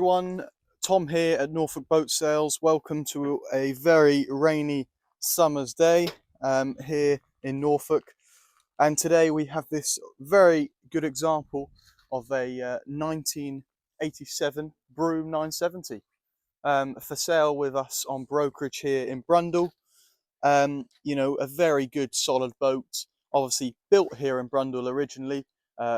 everyone, Tom here at Norfolk Boat Sales. Welcome to a very rainy summer's day here in Norfolk. And today we have this very good example of a 1987 Broom 970 for sale with us on brokerage here in Brundall. You know, a very good solid boat, obviously built here in Brundall originally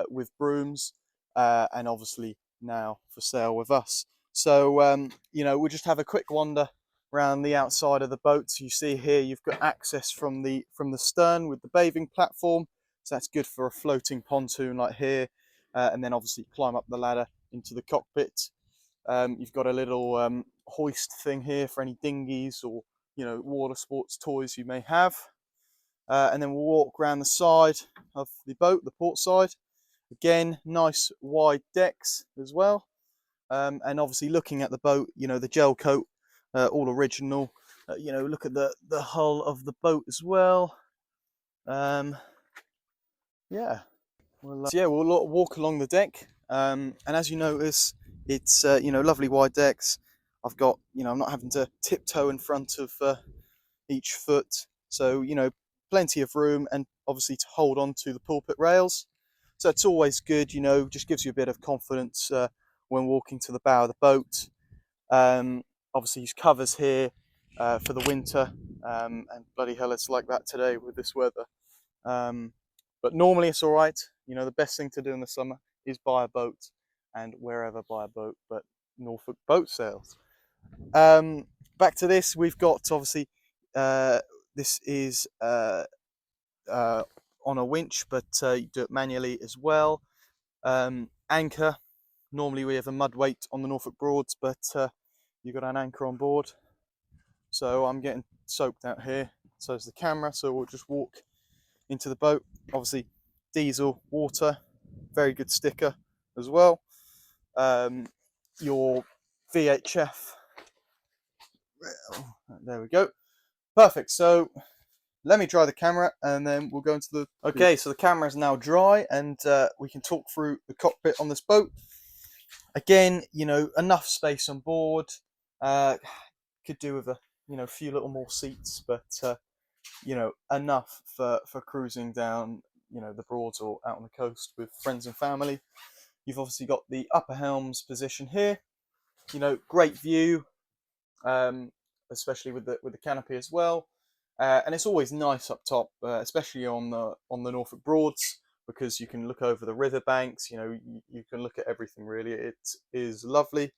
with Brooms, and obviously now for sale with us. So you know, we'll just have a quick wander around the outside of the boat. So you see here you've got access from the stern with the bathing platform, so that's good for a floating pontoon like here, and then obviously climb up the ladder into the cockpit. You've got a little hoist thing here for any dinghies or, you know, water sports toys you may have. And then we'll walk around the side of the boat, the port side. Again, nice wide decks as well. And obviously looking at the boat, you know, the gel coat, all original. You know, look at the hull of the boat as well. Yeah, we'll walk along the deck. And as you notice, it's you know, lovely wide decks. I've got, you know, I'm not having to tiptoe in front of each foot, so you know, plenty of room, and obviously to hold on to the pulpit rails. So it's always good, you know, just gives you a bit of confidence when walking to the bow of the boat. Obviously use covers here for the winter, and bloody hell, it's like that today with this weather. But normally it's all right. You know, the best thing to do in the summer is buy a boat, and wherever buy a boat, but Norfolk Boat Sales. Back to this, we've got obviously this is on a winch, but you do it manually as well. Anchor, normally we have a mud weight on the Norfolk Broads, but you've got an anchor on board. So I'm getting soaked out here, so is the camera, so we'll just walk into the boat. Obviously diesel, water, very good sticker as well. Your VHF, there we go, perfect. So let me dry the camera and then we'll go into the... Okay, so the camera is now dry, and we can talk through the cockpit on this boat. Again, you know, enough space on board. Could do with a, you know, few little more seats, but you know, enough for cruising down, you know, the Broads or out on the coast with friends and family. You've obviously got the upper helms position here. You know, great view, especially with the canopy as well. And it's always nice up top, especially on the Norfolk Broads, because you can look over the riverbanks. You know, you can look at everything really. It is lovely.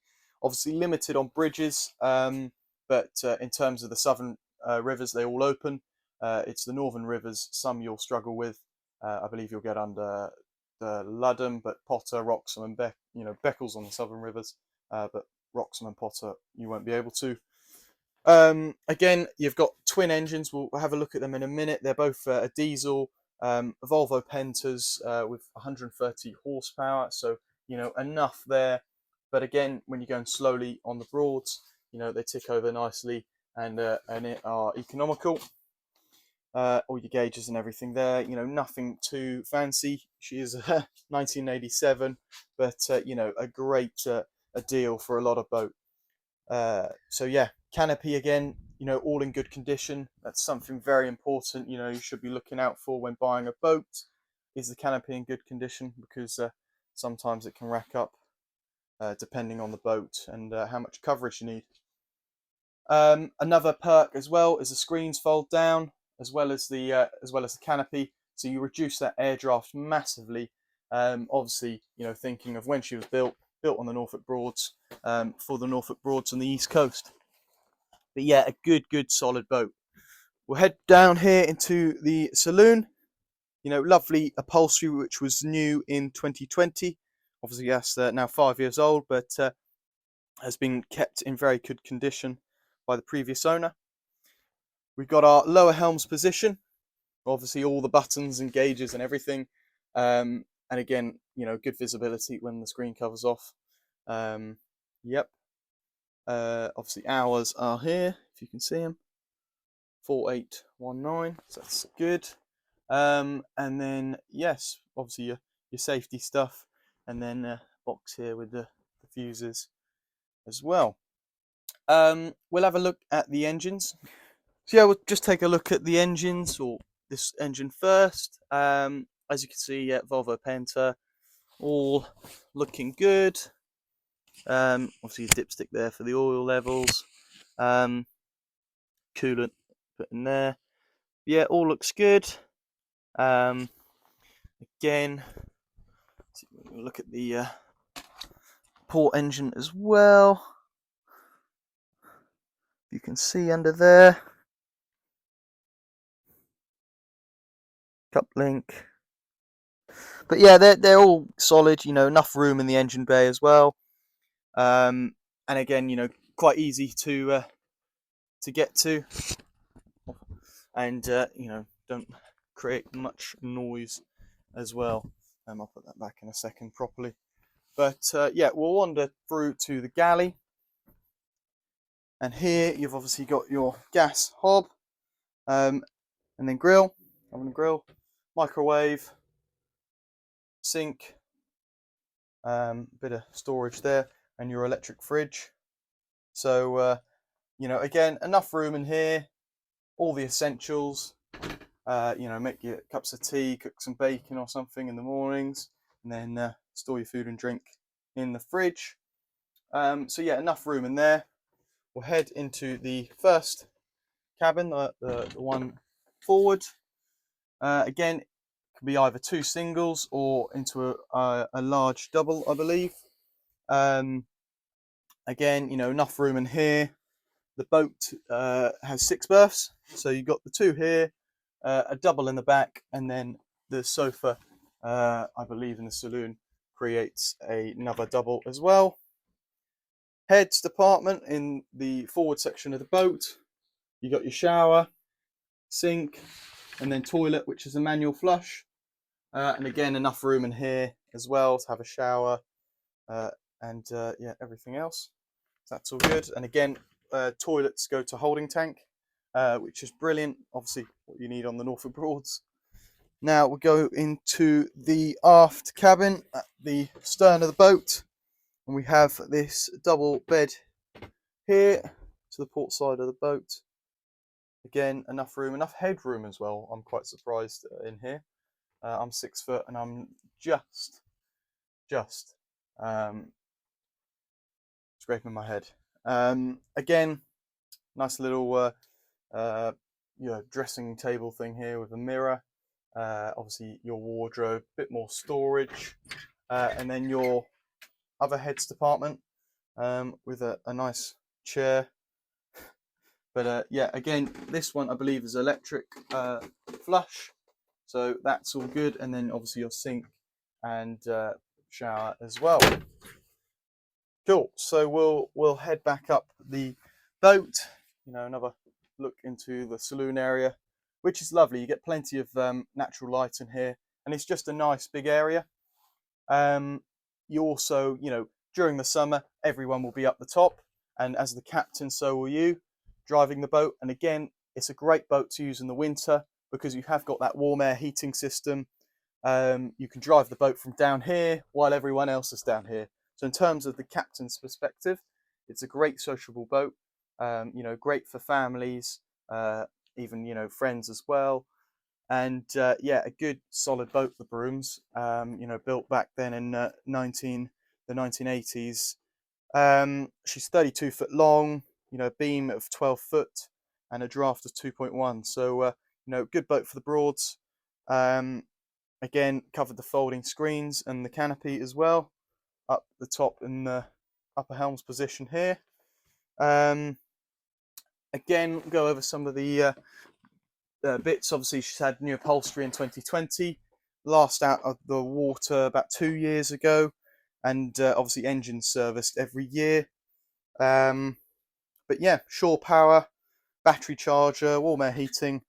Obviously limited on bridges, but in terms of the southern rivers, they all open. It's the northern rivers, some you'll struggle with. I believe you'll get under the Ludham, but Potter, Wroxham, and Beccles on the southern rivers, but Wroxham and Potter you won't be able to. Again, you've got twin engines. We'll have a look at them in a minute. They're both a diesel, Volvo Pentas with 130 horsepower, so you know, enough there. But again, when you're going slowly on the Broads, you know, they tick over nicely and are economical. All your gauges and everything there, you know, nothing too fancy. She is a 1987, but you know, a great a deal for a lot of boat. So yeah, canopy again, you know, all in good condition. That's something very important, you know, you should be looking out for when buying a boat. Is the canopy in good condition? Because sometimes it can rack up depending on the boat and how much coverage you need. Another perk as well is the screens fold down, as well as the canopy, so you reduce that air draft massively. Obviously, you know, thinking of when she was built on the Norfolk Broads, for the Norfolk Broads on the east coast. But yeah, a good solid boat. We'll head down here into the saloon. You know, lovely upholstery which was new in 2020. Obviously that's now 5 years old, but has been kept in very good condition by the previous owner. We've got our lower helms position, obviously all the buttons and gauges and everything, and again, you know, good visibility when the screen covers off. Yep. Obviously hours are here, if you can see them, 4819, so that's good. And then yes, obviously your safety stuff, and then a box here with the fuses. as well. We'll have a look at the engines. So yeah, we'll just take a look at the engines, or this engine first. As you can see, yeah, Volvo Penta, all looking good. Obviously, a dipstick there for the oil levels. Coolant put in there. Yeah, all looks good. Again, we'll look at the port engine as well. You can see under there. Cup link. But yeah, they're all solid. You know, enough room in the engine bay as well. And again, you know, quite easy to get to, and you know, don't create much noise as well. I'll put that back in a second properly. But yeah, we'll wander through to the galley, and here you've obviously got your gas hob, and then grill, oven and grill, microwave, sink, bit of storage there, and your electric fridge. So you know, again, enough room in here, all the essentials. You know, make your cups of tea, cook some bacon or something in the mornings, and then store your food and drink in the fridge. So yeah, enough room in there. We'll head into the first cabin, the one forward. Again, it can be either two singles or into a large double, I believe. Again, you know, enough room in here. The boat has 6 berths, so you've got the 2 here, a double in the back, and then the sofa, I believe, in the saloon creates another double as well. Heads department in the forward section of the boat. You got your shower, sink, and then toilet, which is a manual flush. And again, enough room in here as well to have a shower, and yeah, everything else. So that's all good. And again, toilets go to holding tank, which is brilliant. Obviously, what you need on the Norfolk Broads. Now we'll go into the aft cabin at the stern of the boat, and we have this double bed here to the port side of the boat. Again, enough room, enough headroom as well. I'm quite surprised in here. I'm 6 foot, and I'm just scraping my head. Again, nice little you know, dressing table thing here with a mirror. Obviously your wardrobe, a bit more storage, and then your other heads department with a nice chair. But yeah, again, this one I believe is electric flush, so that's all good. And then obviously your sink and shower as well. Cool. So we'll head back up the boat. You know, another look into the saloon area, which is lovely. You get plenty of natural light in here, and it's just a nice big area. You also, you know, during the summer, everyone will be up the top, and as the captain, so will you, driving the boat. And again, it's a great boat to use in the winter because you have got that warm air heating system. You can drive the boat from down here while everyone else is down here. So in terms of the captain's perspective, it's a great sociable boat. You know, great for families, even, you know, friends as well. And yeah, a good solid boat, the Brooms. You know, built back then in the 1980s. She's 32 foot long. You know, a beam of 12 foot and a draft of 2.1. So you know, good boat for the Broads. Again, covered the folding screens and the canopy as well, up the top in the upper helms position here. Again, go over some of the bits. Obviously, she's had new upholstery in 2020, last out of the water about 2 years ago, and obviously engine serviced every year. But yeah, shore power, battery charger, warm air heating,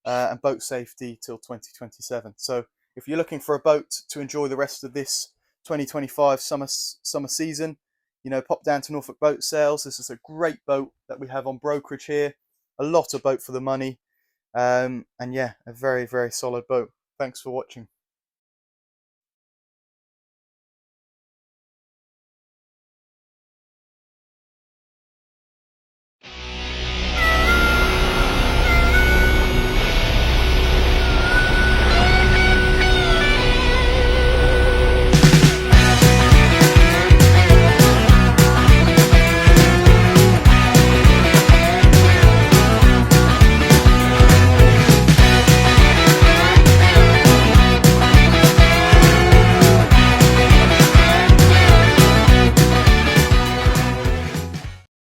and boat safety till 2027. So if you're looking for a boat to enjoy the rest of this 2025 summer season, you know, pop down to Norfolk Boat Sales. This is a great boat that we have on brokerage here. A lot of boat for the money. And yeah, a very, very solid boat. Thanks for watching.